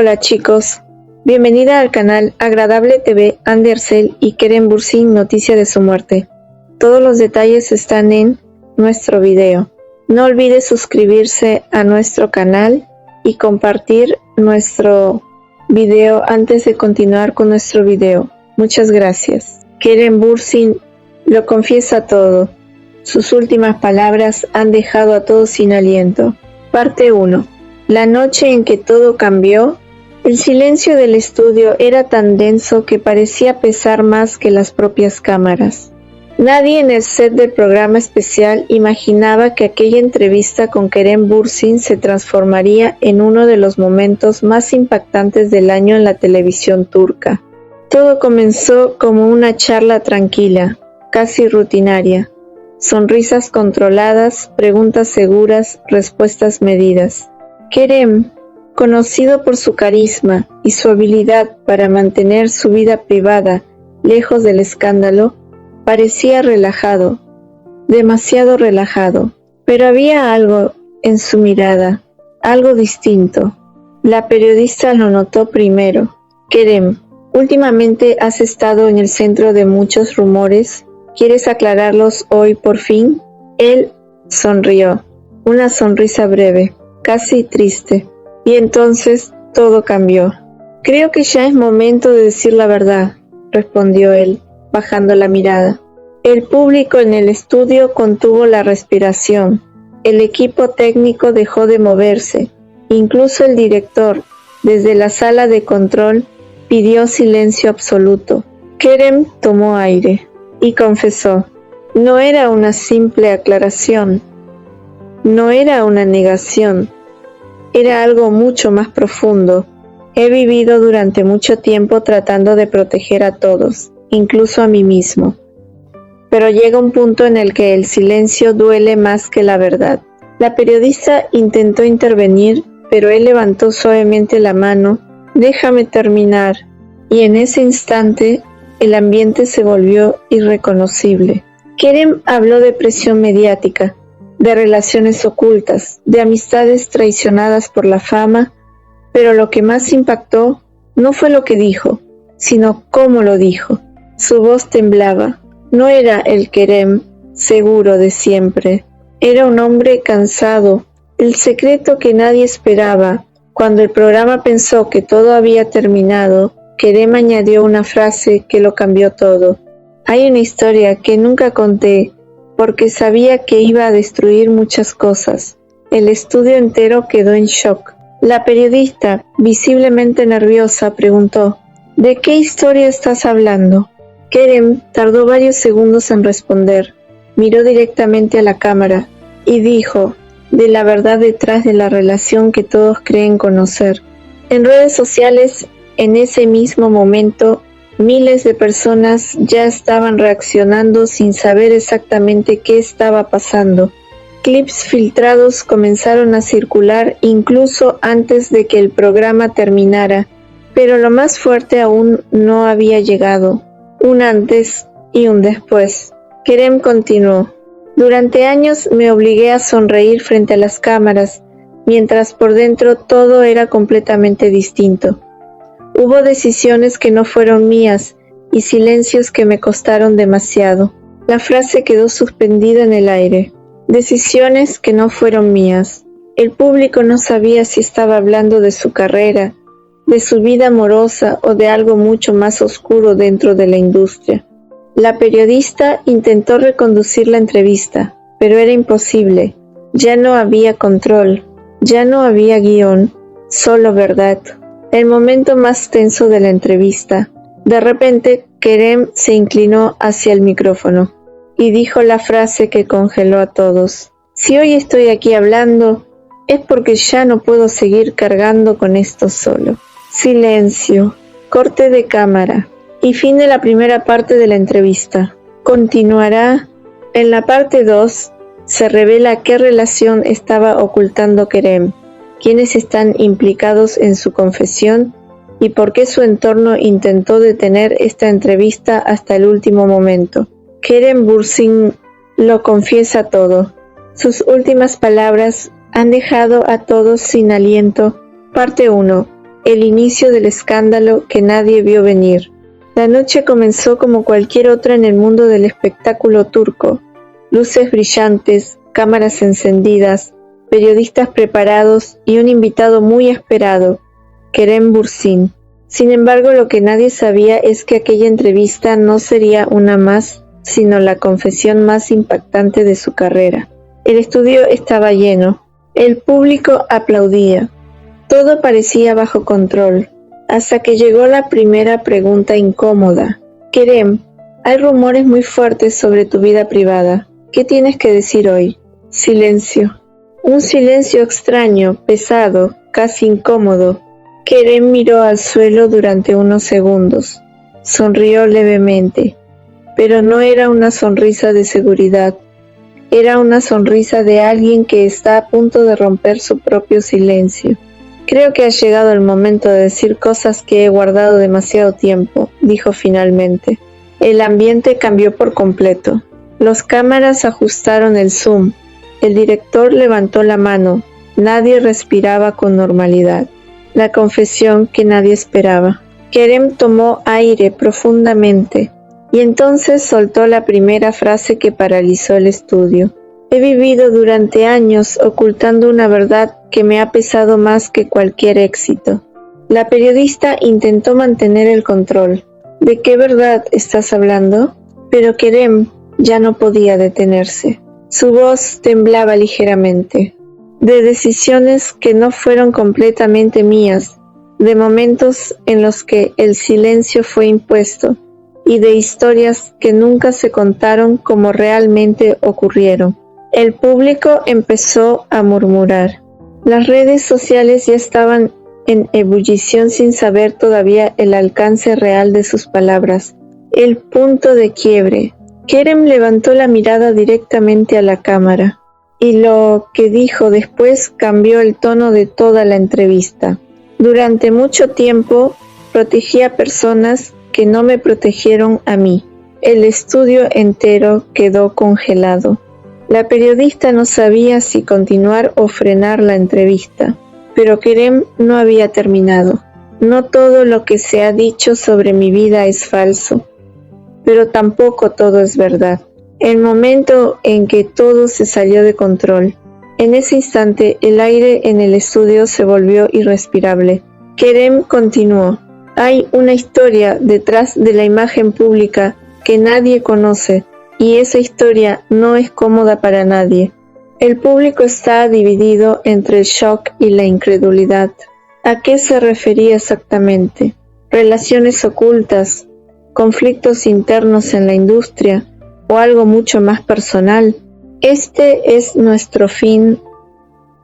Hola chicos, bienvenida al canal Agradable TV Andersel y Kerem Bürsin noticia de su muerte. Todos los detalles están en nuestro video. No olvides suscribirse a nuestro canal y compartir nuestro video antes de continuar con nuestro video. Muchas gracias. Kerem Bürsin lo confiesa todo. Sus últimas palabras han dejado a todos sin aliento. Parte 1. La noche en que todo cambió, el silencio del estudio era tan denso que parecía pesar más que las propias cámaras. Nadie en el set del programa especial imaginaba que aquella entrevista con Kerem Bürsin se transformaría en uno de los momentos más impactantes del año en la televisión turca. Todo comenzó como una charla tranquila, casi rutinaria. Sonrisas controladas, preguntas seguras, respuestas medidas. Kerem, conocido por su carisma y su habilidad para mantener su vida privada lejos del escándalo, parecía relajado, demasiado relajado, pero había algo en su mirada, algo distinto. La periodista lo notó primero. Kerem, últimamente has estado en el centro de muchos rumores. ¿Quieres aclararlos hoy por fin? Él sonrió, una sonrisa breve, casi triste, y entonces todo cambió. Creo que ya es momento de decir la verdad, respondió él, bajando la mirada. El público en el estudio contuvo la respiración. El equipo técnico dejó de moverse. Incluso el director, desde la sala de control, pidió silencio absoluto. Kerem tomó aire y confesó. No era una simple aclaración. No era una negación. Era algo mucho más profundo. He vivido durante mucho tiempo tratando de proteger a todos, incluso a mí mismo. Pero llega un punto en el que el silencio duele más que la verdad. La periodista intentó intervenir, pero él levantó suavemente la mano. Déjame terminar. Y en ese instante, el ambiente se volvió irreconocible. Kerem habló de presión mediática, de relaciones ocultas, de amistades traicionadas por la fama, pero lo que más impactó no fue lo que dijo, sino cómo lo dijo. Su voz temblaba. No era el Kerem seguro de siempre. Era un hombre cansado, el secreto que nadie esperaba. Cuando el programa pensó que todo había terminado, Kerem añadió una frase que lo cambió todo. Hay una historia que nunca conté, porque sabía que iba a destruir muchas cosas. El estudio entero quedó en shock. La periodista, visiblemente nerviosa, preguntó, ¿de qué historia estás hablando? Kerem tardó varios segundos en responder. Miró directamente a la cámara y dijo, de la verdad detrás de la relación que todos creen conocer. En redes sociales, en ese mismo momento, miles de personas ya estaban reaccionando sin saber exactamente qué estaba pasando. Clips filtrados comenzaron a circular incluso antes de que el programa terminara, pero lo más fuerte aún no había llegado. Un antes y un después. Kerem continuó. Durante años me obligué a sonreír frente a las cámaras, mientras por dentro todo era completamente distinto. Hubo decisiones que no fueron mías y silencios que me costaron demasiado. La frase quedó suspendida en el aire. Decisiones que no fueron mías. El público no sabía si estaba hablando de su carrera, de su vida amorosa o de algo mucho más oscuro dentro de la industria. La periodista intentó reconducir la entrevista, pero era imposible. Ya no había control, ya no había guión, solo verdad. El momento más tenso de la entrevista. De repente, Kerem se inclinó hacia el micrófono y dijo la frase que congeló a todos. Si hoy estoy aquí hablando, es porque ya no puedo seguir cargando con esto solo. Silencio, corte de cámara y fin de la primera parte de la entrevista. Continuará. En la parte 2 se revela qué relación estaba ocultando Kerem, quiénes están implicados en su confesión y por qué su entorno intentó detener esta entrevista hasta el último momento. Kerem Bürsin lo confiesa todo. Sus últimas palabras han dejado a todos sin aliento. Parte 1. el inicio del escándalo que nadie vio venir. La noche comenzó como cualquier otra en el mundo del espectáculo turco. Luces brillantes, cámaras encendidas, periodistas preparados y un invitado muy esperado, Kerem Bürsin. Sin embargo, lo que nadie sabía es que aquella entrevista no sería una más, sino la confesión más impactante de su carrera. El estudio estaba lleno. El público aplaudía. Todo parecía bajo control, hasta que llegó la primera pregunta incómoda. Kerem, hay rumores muy fuertes sobre tu vida privada. ¿Qué tienes que decir hoy? Silencio. Un silencio extraño, pesado, casi incómodo. Kerem miró al suelo durante unos segundos. Sonrió levemente, pero no era una sonrisa de seguridad. Era una sonrisa de alguien que está a punto de romper su propio silencio. Creo que ha llegado el momento de decir cosas que he guardado demasiado tiempo, dijo finalmente. El ambiente cambió por completo. Los cámaras ajustaron el zoom. El director levantó la mano. Nadie respiraba con normalidad. La confesión que nadie esperaba. Kerem tomó aire profundamente y entonces soltó la primera frase que paralizó el estudio. He vivido durante años ocultando una verdad que me ha pesado más que cualquier éxito. La periodista intentó mantener el control. ¿De qué verdad estás hablando? Pero Kerem ya no podía detenerse. Su voz temblaba ligeramente. De decisiones que no fueron completamente mías, de momentos en los que el silencio fue impuesto y de historias que nunca se contaron como realmente ocurrieron. El público empezó a murmurar. Las redes sociales ya estaban en ebullición sin saber todavía el alcance real de sus palabras. El punto de quiebre. Kerem levantó la mirada directamente a la cámara. Y lo que dijo después cambió el tono de toda la entrevista. Durante mucho tiempo protegí a personas que no me protegieron a mí. El estudio entero quedó congelado. La periodista no sabía si continuar o frenar la entrevista, pero Kerem no había terminado. No todo lo que se ha dicho sobre mi vida es falso, pero tampoco todo es verdad. El momento en que todo se salió de control. En ese instante, el aire en el estudio se volvió irrespirable. Kerem continuó. Hay una historia detrás de la imagen pública que nadie conoce, y esa historia no es cómoda para nadie. El público está dividido entre el shock y la incredulidad. ¿A qué se refería exactamente? ¿Relaciones ocultas? ¿Conflictos internos en la industria? ¿O algo mucho más personal? Este es nuestro fin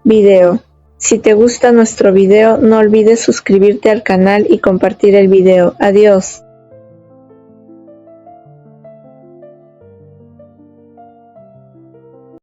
video. Si te gusta nuestro video, no olvides suscribirte al canal y compartir el video. Adiós.